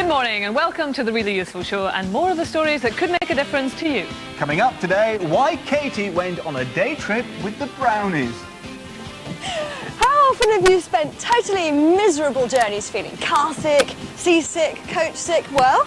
Good morning and welcome to the Really Useful Show and more of the stories that could make a difference to you. Coming up today, why Katie went on a day trip with the brownies. How often have you spent totally miserable journeys feeling car sick, seasick, coach sick? Well,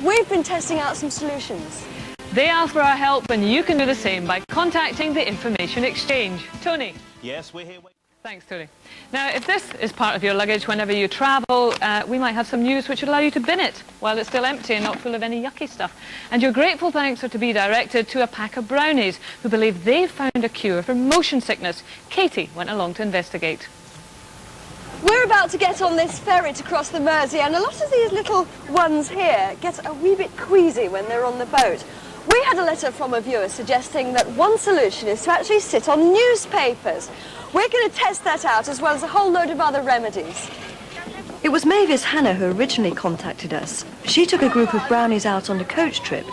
we've been testing out some solutions. They ask for our help and you can do the same by contacting the Information Exchange. Tony? Yes, we're here. Thanks, Tony. Now, if this is part of your luggage whenever you travel, we might have some news which would allow you to bin it while it's still empty and not full of any yucky stuff. And your grateful thanks are to be directed to a pack of brownies who believe they've found a cure for motion sickness. Katie went along to investigate. We're about to get on this ferry to cross the Mersey, and a lot of these little ones here get a wee bit queasy when they're on the boat. We had a letter from a viewer suggesting that one solution is to actually sit on newspapers. We're going to test that out, as well as a whole load of other remedies. It was Mavis Hannah who originally contacted us. She took a group of brownies out on a coach trip,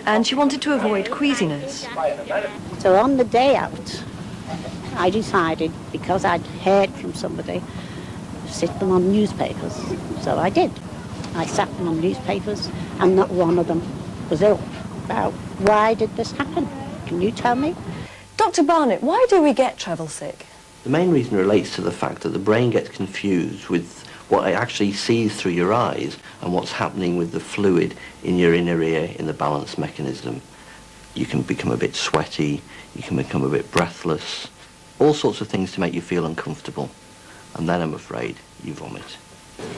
and she wanted to avoid queasiness. So on the day out, I decided, because I'd heard from somebody, to sit them on newspapers. So I did. I sat them on newspapers, and not one of them was ill. Now, why did this happen? Can you tell me? Dr. Barnett, why do we get travel sick? The main reason relates to the fact that the brain gets confused with what it actually sees through your eyes and what's happening with the fluid in your inner ear in the balance mechanism. You can become a bit sweaty, you can become a bit breathless, all sorts of things to make you feel uncomfortable. And then I'm afraid you vomit.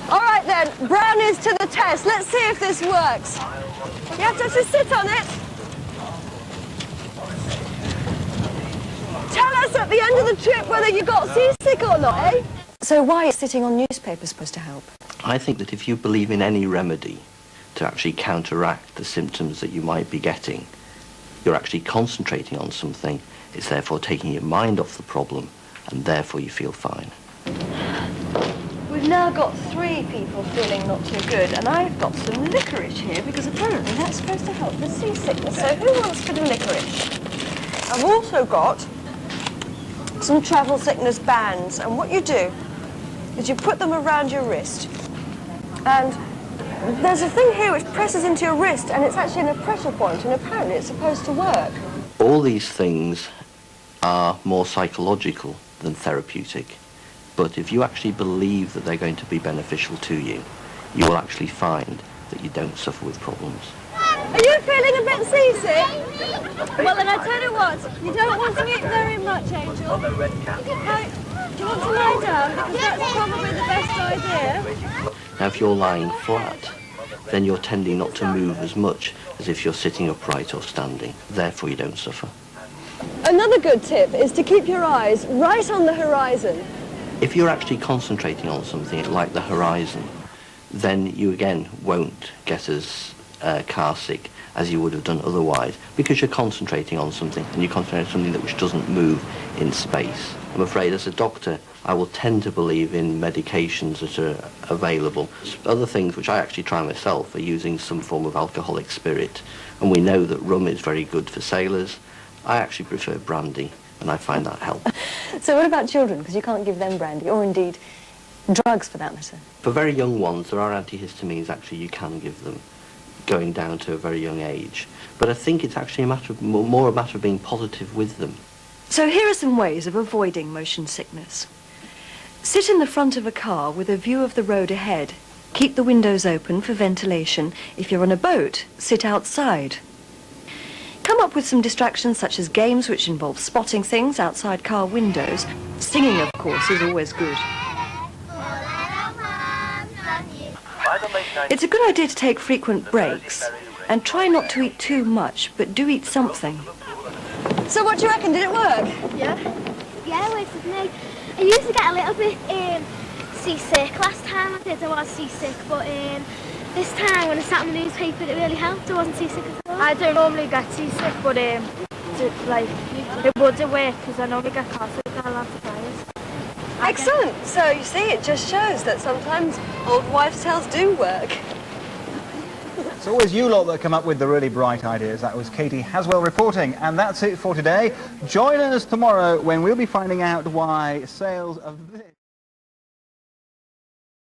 All right then, brownies to the test. Let's see if this works. You have to actually sit on it. Tell us at the end of the trip whether you got seasick or not, eh? So why is sitting on newspapers supposed to help? I think that if you believe in any remedy to actually counteract the symptoms that you might be getting, you're actually concentrating on something. It's therefore taking your mind off the problem, and therefore you feel fine. We've now got 3 people feeling not too good, and I've got some licorice here because apparently that's supposed to help with seasickness. So who wants a bit of licorice? I've also got some travel sickness bands, and what you do is you put them around your wrist, and there's a thing here which presses into your wrist, and it's actually in a pressure point, and apparently it's supposed to work. All these things are more psychological than therapeutic. But if you actually believe that they're going to be beneficial to you, you will actually find that you don't suffer with problems. Are you feeling a bit seasick? Well, then I tell you what, you don't want to eat very much, Angel. No, do you want to lie down? Because that's probably the best idea. Now, if you're lying flat, then you're tending not to move as much as if you're sitting upright or standing. Therefore, you don't suffer. Another good tip is to keep your eyes right on the horizon. If you're actually concentrating on something like the horizon, then you again won't get as car sick as you would have done otherwise, because you're concentrating on something, and you're concentrating on something which doesn't move in space. I'm afraid as a doctor I will tend to believe in medications that are available. Other things which I actually try myself are using some form of alcoholic spirit, and we know that rum is very good for sailors. I actually prefer brandy, and I find that helps. So what about children? Because you can't give them brandy, or indeed drugs for that matter. For very young ones, there are antihistamines actually you can give them, going down to a very young age. But I think it's actually more a matter of being positive with them. So here are some ways of avoiding motion sickness. Sit in the front of a car with a view of the road ahead. Keep the windows open for ventilation. If you're on a boat, sit outside. Come up with some distractions such as games which involve spotting things outside car windows. Singing, of course, is always good. It's a good idea to take frequent breaks and try not to eat too much, but do eat something. So what do you reckon? Did it work? Yeah, it worked with me. I used to get a little bit seasick. Last time I did, I was seasick, but this time when I sat on the newspaper, it really helped. I wasn't seasick at all. I don't normally get seasick, but it would work because I normally get car sick and I love to try it. Excellent. So you see, it just shows that sometimes old wives' tales do work. It's always you lot that come up with the really bright ideas. That was Katie Haswell reporting, and that's it for today. Join us tomorrow when we'll be finding out why sales of this